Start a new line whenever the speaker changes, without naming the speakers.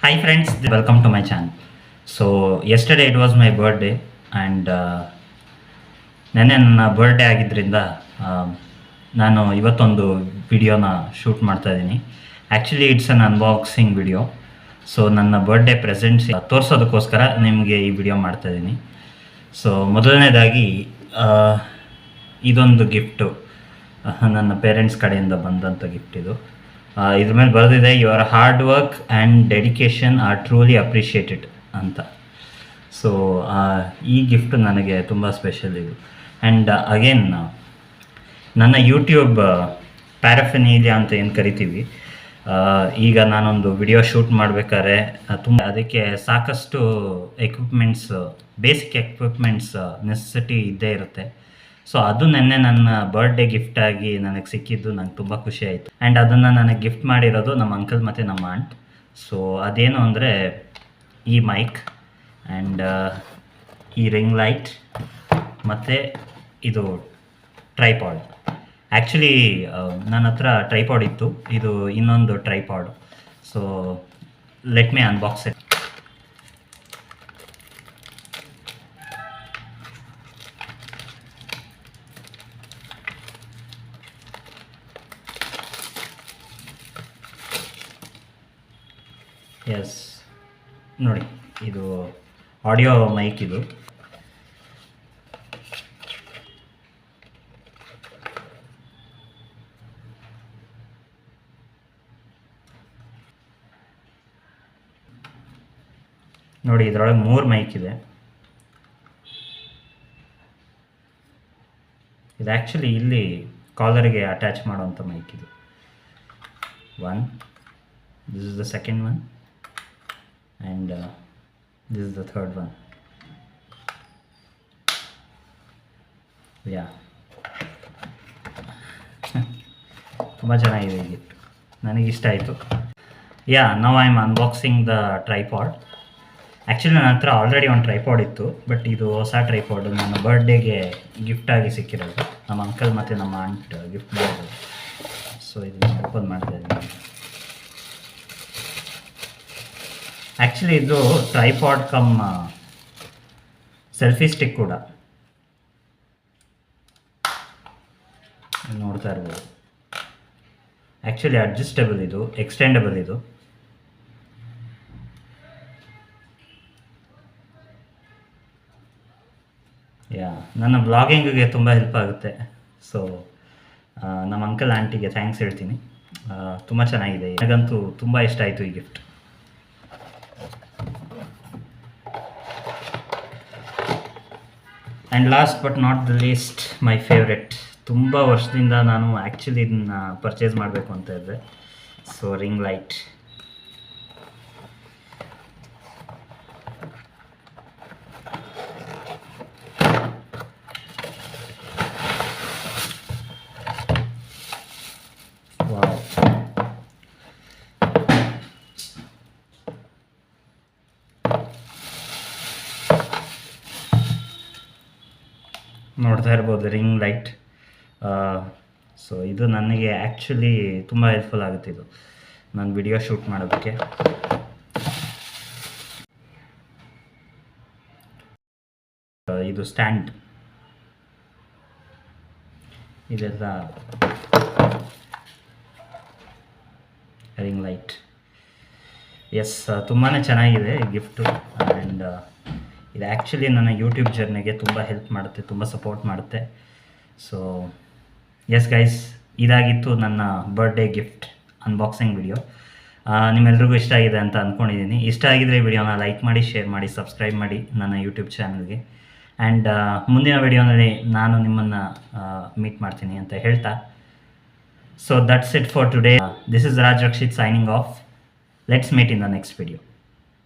Hi friends, welcome to my channel. So yesterday it was my birthday and ನೆನ್ನೆ ನನ್ನ birthday ಆಗಿದ್ದರಿಂದ ನಾನು ಇವತ್ತೊಂದು ವಿಡಿಯೋನ ಶೂಟ್ ಮಾಡ್ತಾ ಇದ್ದೀನಿ. Actually it's an unboxing video. So ನನ್ನ ಬರ್ಡೇ ಪ್ರೆಸೆಂಟ್ಸ್ ತೋರಿಸೋದಕ್ಕೋಸ್ಕರ ನಿಮಗೆ ಈ ವಿಡಿಯೋ ಮಾಡ್ತಾ ಇದ್ದೀನಿ. ಸೊ ಮೊದಲನೇದಾಗಿ ಇದೊಂದು ಗಿಫ್ಟು ನನ್ನ ಪೇರೆಂಟ್ಸ್ ಕಡೆಯಿಂದ ಬಂದಂಥ ಗಿಫ್ಟ್ ಇದು. ಇದ್ರ ಮೇಲೆ ಬರೆದಿದೆ, your hard work and dedication are truly appreciated ಅಂತ. ಸೊ ಈ ಗಿಫ್ಟ್ ನನಗೆ ತುಂಬ ಸ್ಪೆಷಲ್ ಇದು. ಆ್ಯಂಡ್ ಅಗೇನ್ ನನ್ನ ಯೂಟ್ಯೂಬ್ ಪ್ಯಾರಾಫೆನೀಲಿಯಾ ಅಂತ ಏನು ಕರಿತೀವಿ, ಈಗ ನಾನೊಂದು ವಿಡಿಯೋ ಶೂಟ್ ಮಾಡಬೇಕಾದ್ರೆ ತುಂಬ ಅದಕ್ಕೆ ಸಾಕಷ್ಟು ಎಕ್ವಿಪ್ಮೆಂಟ್ಸ್, ಬೇಸಿಕ್ ಎಕ್ವಿಪ್ಮೆಂಟ್ಸ್ ನೆಸೆಸಿಟಿ ಇದ್ದೇ ಇರುತ್ತೆ. ಸೊ ಅದು ನೆನ್ನೆ ನನ್ನ ಬರ್ಡೇ ಗಿಫ್ಟಾಗಿ ನನಗೆ ಸಿಕ್ಕಿದ್ದು ನಂಗೆ ತುಂಬ ಖುಷಿ ಆಯಿತು. ಆ್ಯಂಡ್ ಅದನ್ನು ನನಗೆ ಗಿಫ್ಟ್ ಮಾಡಿರೋದು ನಮ್ಮ ಅಂಕಲ್ ಮತ್ತು ನಮ್ಮ ಆಂಟ್. ಸೊ ಅದೇನು ಅಂದರೆ ಈ ಮೈಕ್ ಆ್ಯಂಡ್ ಈ ರಿಂಗ್ ಲೈಟ್ ಮತ್ತು ಇದು ಟ್ರೈಪಾಡ್. ಆ್ಯಕ್ಚುಲಿ ನನ್ನ ಹತ್ರ ಟ್ರೈಪಾಡ್ ಇತ್ತು, ಇದು ಇನ್ನೊಂದು tripod. So let me unbox it. Yes, ನೋಡಿ, ಇದು ಆಡಿಯೋ ಮೈಕ್. ಇದು ನೋಡಿ, ಇದರೊಳಗೆ 3 ಮೈಕ್ ಇದೆ. ಇದು ಆ್ಯಕ್ಚುಲಿ ಇಲ್ಲಿ ಕಾಲರ್ಗೆ ಅಟ್ಯಾಚ್ ಮಾಡೋವಂಥ ಮೈಕ್ ಇದು. This is the second one and this is the third one. Yeah. ತುಂಬ ಚೆನ್ನಾಗಿದೆ ಈ ಗಿಫ್ಟ್, ನನಗಿಷ್ಟ ಆಯಿತು. Now I am unboxing the tripod. Actually ನನ್ನ ಹತ್ರ ಆಲ್ರೆಡಿ ಒಂದು ಟ್ರೈಪಾಡ್ ಇತ್ತು, ಬಟ್ ಇದು ಹೊಸ ಟ್ರೈಪಾಡು ನನ್ನ ಬರ್ಡೇಗೆ ಗಿಫ್ಟಾಗಿ ಸಿಕ್ಕಿರೋದು. ನಮ್ಮ ಅಂಕಲ್ ಮತ್ತು ನಮ್ಮ ಆಂಟ್ ಗಿಫ್ಟ್ ಮಾಡಿರೋದು. ಸೊ ಇದನ್ನು ಓಪನ್ ಮಾಡ್ತಾ ಇದ್ದೀನಿ. ಆ್ಯಕ್ಚುಲಿ ಇದು ಟ್ರೈಪಾಡ್ ಕಮ್ ಸೆಲ್ಫಿ ಸ್ಟಿಕ್ ಕೂಡ ನೋಡ್ತಾ ಇರ್ಬೋದು. ಆ್ಯಕ್ಚುಲಿ ಅಡ್ಜಸ್ಟಬಲ್, ಇದು ಎಕ್ಸ್ಟೆಂಡಬಲ್. ಇದು ನನ್ನ ಬ್ಲಾಗಿಂಗಿಗೆ ತುಂಬ ಹೆಲ್ಪ್ ಆಗುತ್ತೆ. ಸೊ ನಮ್ಮ ಅಂಕಲ್ ಆಂಟಿಗೆ ಥ್ಯಾಂಕ್ಸ್ ಹೇಳ್ತೀನಿ. ತುಂಬ ಚೆನ್ನಾಗಿದೆ, ನನಗಂತೂ ತುಂಬ ಇಷ್ಟ ಆಯಿತು ಈ gift. And last but not the least, my favourite. ತುಂಬ ವರ್ಷದಿಂದ ನಾನು ಆ್ಯಕ್ಚುಲಿ ಇದನ್ನು ಪರ್ಚೇಸ್ ಮಾಡಬೇಕು ಅಂತ ಇದ್ದೆ. So ring light. ನೋಡ್ತಾ ಇರ್ಬೋದು, ರಿಂಗ್ ಲೈಟ್. ಸೊ ಇದು ನನಗೆ ಆ್ಯಕ್ಚುಲಿ ತುಂಬ ಹೆಲ್ಪ್ಫುಲ್ ಆಗುತ್ತೆ. ಇದು ನಾನು ವಿಡಿಯೋ ಶೂಟ್ ಮಾಡೋದಕ್ಕೆ. ಇದು ಸ್ಟ್ಯಾಂಡ್, ಇದೆಲ್ಲ ರಿಂಗ್ ಲೈಟ್. ಎಸ್, ತುಂಬಾ ಚೆನ್ನಾಗಿದೆ ಈ ಗಿಫ್ಟು. ಆ್ಯಂಡ್ ಇದು ಆ್ಯಕ್ಚುಲಿ ನನ್ನ ಯೂಟ್ಯೂಬ್ ಜರ್ನಿಗೆ ತುಂಬ ಹೆಲ್ಪ್ ಮಾಡುತ್ತೆ, ತುಂಬ ಸಪೋರ್ಟ್ ಮಾಡುತ್ತೆ. ಸೊ ಎಸ್ ಗೈಸ್, ಇದಾಗಿತ್ತು ನನ್ನ ಬರ್ಡೇ ಗಿಫ್ಟ್ ಅನ್ಬಾಕ್ಸಿಂಗ್ ವಿಡಿಯೋ. ನಿಮ್ಮೆಲ್ರಿಗೂ ಇಷ್ಟ ಆಗಿದೆ ಅಂತ ಅಂದ್ಕೊಂಡಿದ್ದೀನಿ. ಇಷ್ಟ ಆಗಿದರೆ ವಿಡಿಯೋನ ಲೈಕ್ ಮಾಡಿ, ಶೇರ್ ಮಾಡಿ, ಸಬ್ಸ್ಕ್ರೈಬ್ ಮಾಡಿ ನನ್ನ ಯೂಟ್ಯೂಬ್ ಚಾನಲ್ಗೆ. ಆ್ಯಂಡ್ ಮುಂದಿನ ವಿಡಿಯೋನಲ್ಲಿ ನಾನು ನಿಮ್ಮನ್ನು ಮೀಟ್ ಮಾಡ್ತೀನಿ ಅಂತ ಹೇಳ್ತಾ, so that's it for today. This is Raj Rakshit signing off. Let's meet in the next video.